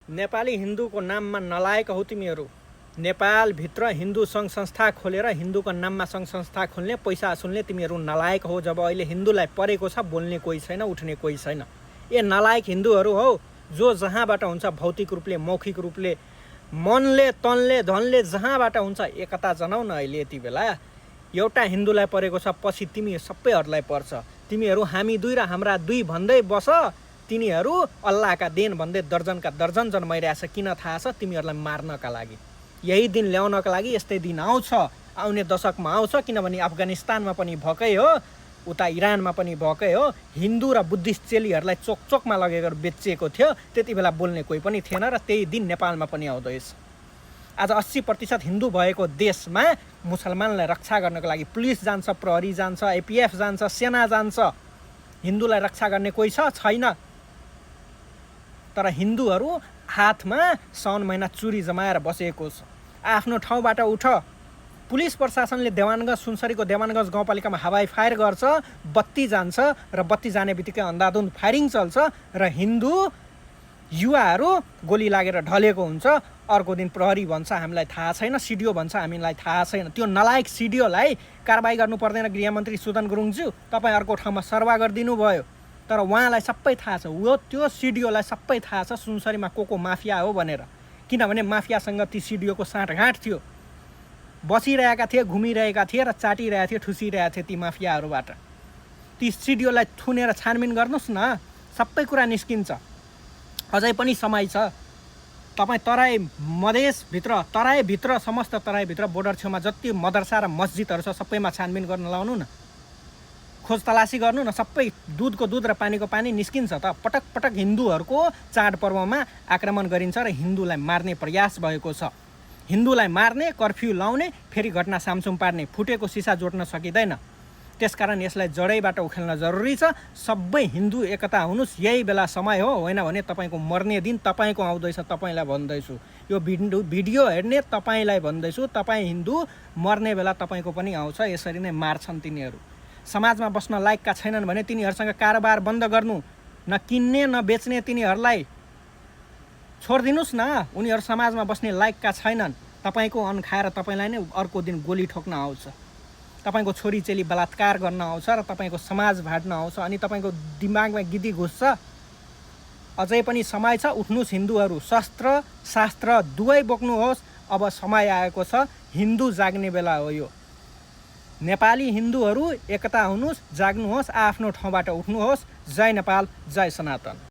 नेपाली हिन्दूको नाममा नलायक हौ तिमीहरू। नेपालभित्र हिन्दू सङ्घ संस्था खोलेर हिन्दूको नाममा सङ्घ संस्था खोल्ने पैसा असुल्ने तिमीहरू नलायक हो। जब अहिले हिन्दूलाई परेको छ, बोल्ने कोही छैन, उठ्ने कोही छैन। ए नलायक हिन्दूहरू हौ, जो जहाँबाट हुन्छ भौतिक रूपले, मौखिक रूपले, मनले, तनले, धनले जहाँबाट हुन्छ एकता जनाउ न। अहिले यति बेला एउटा हिन्दूलाई परेको छ, पछि तिमी सबैहरूलाई पर्छ। तिमीहरू हामी दुई र हाम्रा दुई भन्दै बस, तिनीहरू अल्लाहका देन भन्दै दर्जनका दर्जन जन्माइरहेछ। किन थाहा छ? तिमीहरूलाई मार्नका लागि। यही दिन ल्याउनका लागि यस्तै दिन आउँछ, आउने दशकमा आउँछ। किनभने अफगानिस्तानमा पनि भएकै हो, उता इरानमा पनि भएकै हो। हिन्दू र बुद्धिस्ट चेलीहरूलाई चोक चोकमा लगेर बेचिएको थियो। त्यति बेला बोल्ने कोही पनि थिएन र त्यही दिन नेपालमा पनि आउँदैछ। आज 80% हिन्दू भएको देशमा मुसलमानलाई रक्षा गर्नको लागि पुलिस जान्छ, प्रहरी जान्छ, एपिएफ जान्छ, सेना जान्छ। हिन्दूलाई रक्षा गर्ने कोही छ? छैन। तर हिन्दूहरू हातमा साउन महिना चुरी जमाएर बसेको छ। आफ्नो ठाउँबाट उठ। पुलिस प्रशासनले देवानगञ्ज, सुनसरीको देवानगञ्ज गाउँपालिकामा हवाई फायर गर्छ, बत्ती जान्छ र बत्ती जाने बित्तिकै अन्धाधुन्ध फायरिङ चल्छ र हिन्दू युवाहरू गोली लागेर ढलेको हुन्छ। अर्को दिन प्रहरी भन्छ हामीलाई थाहा छैन, सिडिओ भन्छ हामीलाई थाहा छैन। त्यो नलायक सिडिओलाई कारबाही गर्नु पर्दैन गृहमन्त्री सुदन गुरुङज्यू? तपाईँ अर्को ठाउँमा सर्वा गरिदिनु भयो, तर उहाँलाई सबै थाहा छ। त्यो सिडिओलाई सबै थाहा छ सुनसरीमा को माफिया हो भनेर। किनभने माफियासँग ती सिडिओको साँठगाँठ थियो। बसिरहेका थिए, घुमिरहेका थिए र चाटिरहेका थिए, ठुसिरहेका थिए ती माफियाहरूबाट। ती सिडिओलाई थुनेर छानबिन गर्नुहोस् न, सबै कुरा निस्किन्छ। अझै पनि समय छ। तपाईँ तराई मधेसभित्र, तराईभित्र, समस्त तराईभित्र बोर्डर छेउमा जति मदरसा र मस्जिदहरू छ सबैमा छानबिन गर्न लाउनु न, खोज तलासी गर्नु न। सबै दुधको दुध र पानीको पानी निस्किन्छ त। पटक पटक हिन्दूहरूको चाडपर्वमा आक्रमण गरिन्छ र हिन्दूलाई मार्ने प्रयास भएको छ। हिन्दूलाई मार्ने, कर्फ्यू लाउने, फेरि घटना सामसुम पार्ने, फुटेको सिसा जोड्न सकिँदैन। त्यसकारण यसलाई जडैबाट उखेल्न जरुरी छ। सबै हिन्दू एकता हुनुहोस्। यही बेला समय हो, होइन भने तपाईँको मर्ने दिन तपाईँको आउँदैछ। तपाईँलाई भन्दैछु, यो भिडियो हेर्ने तपाईँलाई भन्दैछु, तपाईँ हिन्दू मर्ने बेला तपाईँको पनि आउँछ। यसरी नै मार्छन् तिनीहरू। समाजमा बस्न लायकका छैनन् भने तिनीहरूसँग कारोबार बन्द गर्नु, न किन्ने न बेच्ने तिनीहरूलाई छोडिदिनुहोस् न। उनीहरू समाजमा बस्ने लायकका छैनन्। तपाईँको अन्न खाएर तपाईँलाई नै अर्को दिन गोली ठोक्न आउँछ, तपाईँको छोरीचेली बलात्कार गर्न आउँछ र तपाईँको समाज भाट्न आउँछ। अनि तपाईँको दिमागमा गिदी घुस्छ। अझै पनि समय छ, उठ्नुहोस् हिन्दूहरू। शस्त्र शास्त्र दुवै बोक्नुहोस्। अब समय आएको छ, हिन्दू जाग्ने बेला हो यो। नेपाली हिन्दूहरू एकता हुनुहोस्, जाग्नुहोस्, आफ्नो ठाउँबाट उठ्नुहोस्। जय नेपाल, जय सनातन।